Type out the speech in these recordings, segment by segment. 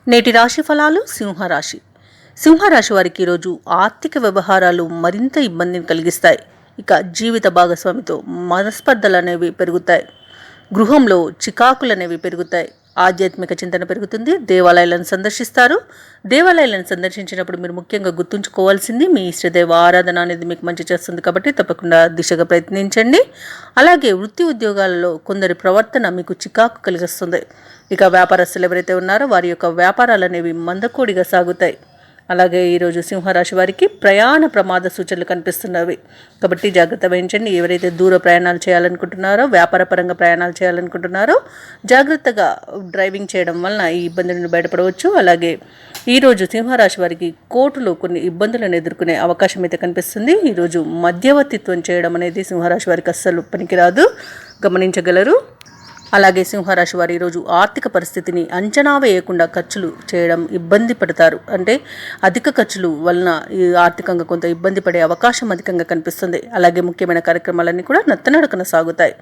నేటి రాశి ఫలాలు సింహరాశి. సింహరాశి వారికి ఈరోజు ఆర్థిక వ్యవహారాలు మరింత ఇబ్బందిని కలిగిస్తాయి. ఇక జీవిత భాగస్వామితో మనస్పర్ధలు అనేవి పెరుగుతాయి. గృహంలో చికాకులు అనేవి పెరుగుతాయి. ఆధ్యాత్మిక చింతన పెరుగుతుంది. దేవాలయాలను సందర్శిస్తారు. దేవాలయాలను సందర్శించినప్పుడు మీరు ముఖ్యంగా గుర్తుంచుకోవాల్సింది మీ ఇష్టదేవ ఆరాధన అనేది మీకు మంచి చేస్తుంది కాబట్టి తప్పకుండా దిశగా ప్రయత్నించండి. అలాగే వృత్తి ఉద్యోగాలలో కొందరి ప్రవర్తన మీకు చికాకు కలిగిస్తుంది. ఇక వ్యాపారస్తులు ఎవరైతే ఉన్నారో వారి యొక్క వ్యాపారాలు అనేవి మందకోడిగా సాగుతాయి. అలాగే ఈరోజు సింహరాశి వారికి ప్రయాణ ప్రమాద సూచనలు కనిపిస్తున్నవి కాబట్టి జాగ్రత్త వహించండి. ఎవరైతే దూర ప్రయాణాలు చేయాలనుకుంటున్నారో, వ్యాపారపరంగా ప్రయాణాలు చేయాలనుకుంటున్నారో జాగ్రత్తగా డ్రైవింగ్ చేయడం వలన ఈ ఇబ్బంది నుండి బయటపడవచ్చు. అలాగే ఈరోజు సింహరాశి వారికి కోర్టులో కొన్ని ఇబ్బందులను ఎదుర్కొనే అవకాశం అయితే కనిపిస్తుంది. ఈరోజు మధ్యవర్తిత్వం చేయడం అనేది సింహరాశి వారికి అస్సలు పనికిరాదు, గమనించగలరు. అలాగే సింహరాశి వారు ఈరోజు ఆర్థిక పరిస్థితిని అంచనా వేయకుండా ఖర్చులు చేయడం ఇబ్బంది పడతారు. అంటే అధిక ఖర్చులు వలన ఈ ఆర్థికంగా కొంత ఇబ్బంది పడే అవకాశం అధికంగా కనిపిస్తుంది. అలాగే ముఖ్యమైన కార్యక్రమాలన్నీ కూడా నత్తనడకన సాగుతాయి.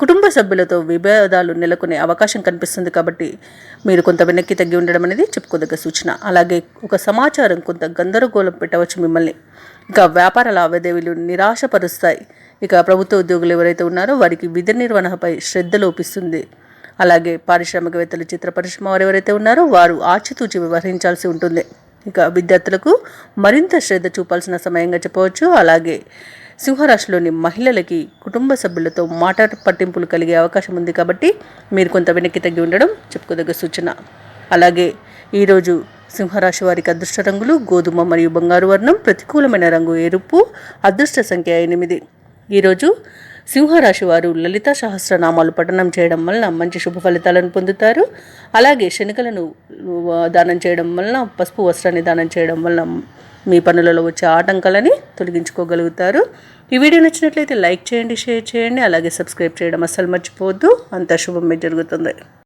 కుటుంబ సభ్యులతో విభేదాలు నెలకొనే అవకాశం కనిపిస్తుంది కాబట్టి మీరు కొంత వెనక్కి తగ్గి ఉండడం అనేది చెప్పుకోదగ్గ సూచన. అలాగే ఒక సమాచారం కొంత గందరగోళం పెట్టవచ్చు మిమ్మల్ని. ఇక వ్యాపార లావాదేవీలు నిరాశపరుస్తాయి. ఇక ప్రభుత్వ ఉద్యోగులు ఎవరైతే ఉన్నారో వారికి విధి నిర్వహణపై శ్రద్ధ లోపిస్తుంది. అలాగే పారిశ్రామికవేత్తలు, చిత్ర పరిశ్రమ వారు ఎవరైతే ఉన్నారో వారు ఆచితూచి వ్యవహరించాల్సి ఉంటుంది. ఇక విద్యార్థులకు మరింత శ్రద్ధ చూపాల్సిన సమయంగా చెప్పవచ్చు. అలాగే సింహరాశిలోని మహిళలకి కుటుంబ సభ్యులతో మాట పట్టింపులు కలిగే అవకాశం ఉంది కాబట్టి మీరు కొంత వెనక్కి తగ్గి ఉండడం చెప్పుకోదగ్గ సూచన. అలాగే ఈరోజు సింహరాశి వారికి అదృష్ట రంగులు గోధుమ మరియు బంగారు వర్ణం, ప్రతికూలమైన రంగు ఎరుపు, అదృష్ట సంఖ్య 8. ఈరోజు సింహరాశి వారు లలితా సహస్రనామాలు పఠనం చేయడం వలన మంచి శుభ ఫలితాలను పొందుతారు. అలాగే శనగలను దానం చేయడం వలన, పసుపు వస్త్రాన్ని దానం చేయడం వలన మీ పనులలో వచ్చే ఆటంకాలని తొలగించుకోగలుగుతారు. ఈ వీడియో నచ్చినట్లయితే లైక్ చేయండి, షేర్ చేయండి, అలాగే సబ్స్క్రైబ్ చేయడం అస్సలు మర్చిపోవద్దు. అంతా శుభమే జరుగుతుంది.